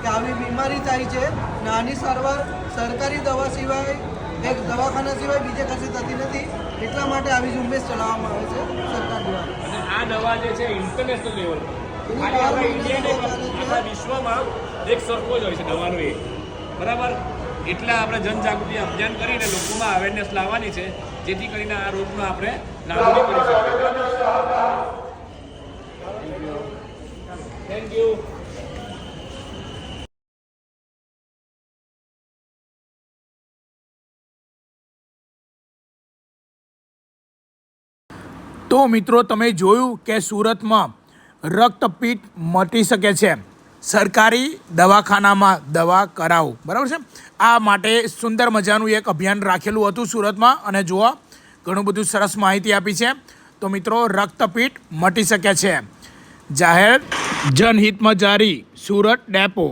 કે આવી બીમારી થાય છે ને આની સારવાર સરકારી દવા સિવાય એક દવાખાના સિવાય બીજે કશે થતી નથી, એટલા માટે આવી ઝુંબેશ ચલાવવામાં આવે છે સરકાર દ્વારા. અને આ દવા જે છે ઇન્ટરનેશનલ લેવલ આપણા ઇન્ડિયા વિશ્વમાં એક સરખો જ હોય છે દવાનો એ, બરાબર. એટલે આપણે જનજાગૃતિ અભિયાન કરીને લોકોમાં અવેરનેસ લાવવાની છે, જેથી કરીને આ રોગનો આપણે નાબૂદી કરી શકીએ. Thank you. તો મિત્રો તમે જોયું કે સુરતમાં રક્તપીઠ મટી શકે છે, સરકારી દવાખાનામાં દવા કરાવો, બરાબર છે. આ માટે સુંદર મજાનું એક અભિયાન રાખેલું હતું સુરતમાં, અને જુઓ ઘણું બધું સરસ માહિતી આપી છે. તો મિત્રો રક્તપીઠ મટી શકે છે, જાહેર જનહિતમાં જારી સુરત ડેપો.